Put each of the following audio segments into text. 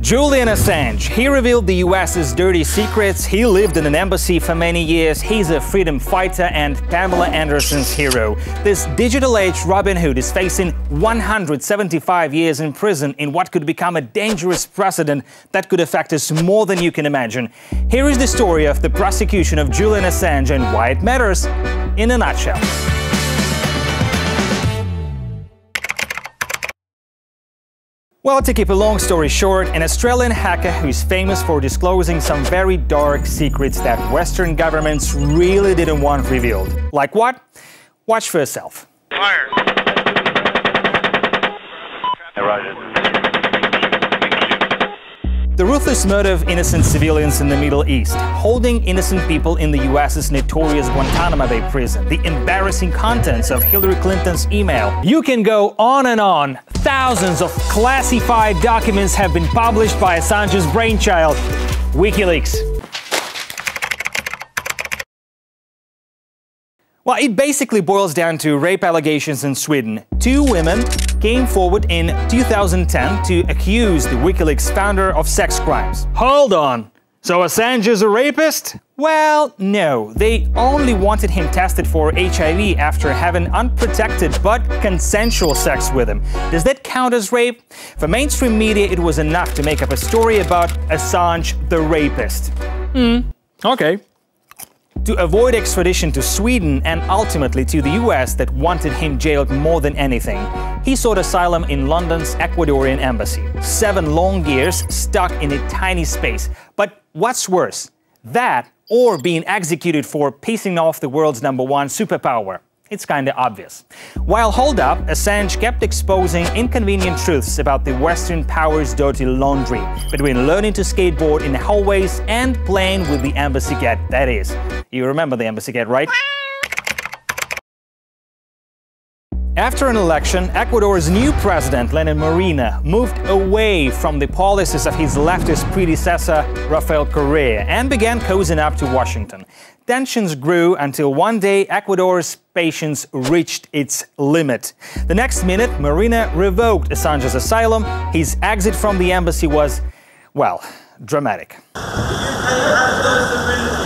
Julian Assange. He revealed the US's dirty secrets, he lived in an embassy for many years, he's a freedom fighter and Pamela Anderson's hero. This digital age Robin Hood is facing 175 years in prison in what could become a dangerous precedent that could affect us more than you can imagine. Here is the story of the prosecution of Julian Assange and why it matters in a nutshell. Well, to keep a long story short, an Australian hacker who's famous for disclosing some very dark secrets that Western governments really didn't want revealed. Like what? Watch for yourself. Fire. The ruthless murder of innocent civilians in the Middle East, holding innocent people in the US's notorious Guantanamo Bay prison, the embarrassing contents of Hillary Clinton's email. You can go on and on. Thousands of classified documents have been published by Assange's brainchild, WikiLeaks. Well, it basically boils down to rape allegations in Sweden. Two women came forward in 2010 to accuse the WikiLeaks founder of sex crimes. Hold on! So Assange is a rapist? Well, no. They only wanted him tested for HIV after having unprotected but consensual sex with him. Does that count as rape? For mainstream media, it was enough to make up a story about Assange the rapist. Okay. To avoid extradition to Sweden and ultimately to the US that wanted him jailed more than anything, he sought asylum in London's Ecuadorian embassy. 7 long years stuck in a tiny space. But what's worse, that or being executed for pissing off the world's #1 superpower? It's kinda obvious. While holed up, Assange kept exposing inconvenient truths about the Western power's dirty laundry, between learning to skateboard in hallways and playing with the embassy cat, that is. You remember the embassy cat, right? After an election, Ecuador's new president, Lenin Moreno, moved away from the policies of his leftist predecessor, Rafael Correa, and began cozying up to Washington. Tensions grew until one day Ecuador's patience reached its limit. The next minute, Moreno revoked Assange's asylum. His exit from the embassy was, well, dramatic. The UK has no sovereignty.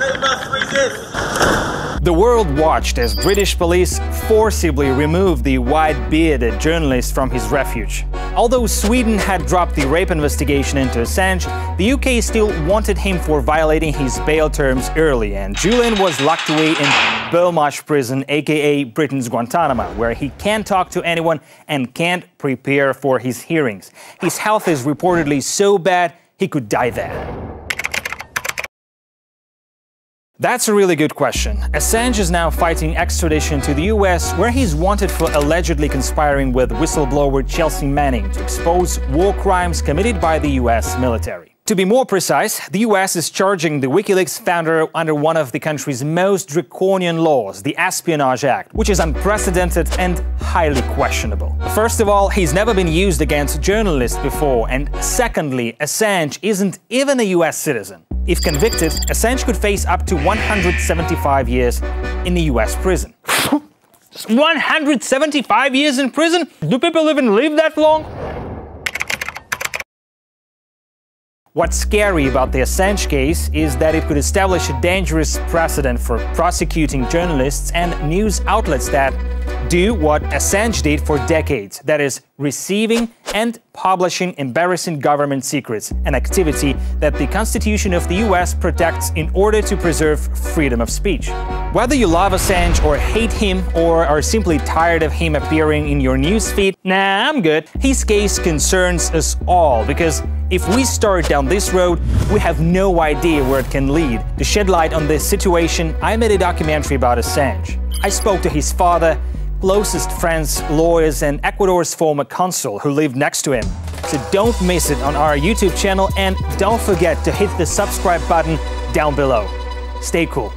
They must resist. The world watched as British police forcibly removed the white-bearded journalist from his refuge. Although Sweden had dropped the rape investigation into Assange, the UK still wanted him for violating his bail terms early, and Julian was locked away in Belmarsh prison, aka Britain's Guantanamo, where he can't talk to anyone and can't prepare for his hearings. His health is reportedly so bad he could die there. That's a really good question. Assange is now fighting extradition to the US, where he's wanted for allegedly conspiring with whistleblower Chelsea Manning to expose war crimes committed by the US military. To be more precise, the US is charging the WikiLeaks founder under one of the country's most draconian laws, the Espionage Act, which is unprecedented and highly questionable. First of all, he's never been used against journalists before, and secondly, Assange isn't even a US citizen. If convicted, Assange could face up to 175 years in the US prison. 175 years in prison? Do people even live that long? What's scary about the Assange case is that it could establish a dangerous precedent for prosecuting journalists and news outlets that do what Assange did for decades, that is, receiving and publishing embarrassing government secrets, an activity that the Constitution of the US protects in order to preserve freedom of speech. Whether you love Assange or hate him or are simply tired of him appearing in your newsfeed, nah, I'm good. His case concerns us all, because if we start down this road, we have no idea where it can lead. To shed light on this situation, I made a documentary about Assange. I spoke to his father, closest friends, lawyers, and Ecuador's former consul who lived next to him. So don't miss it on our YouTube channel, and don't forget to hit the subscribe button down below. Stay cool.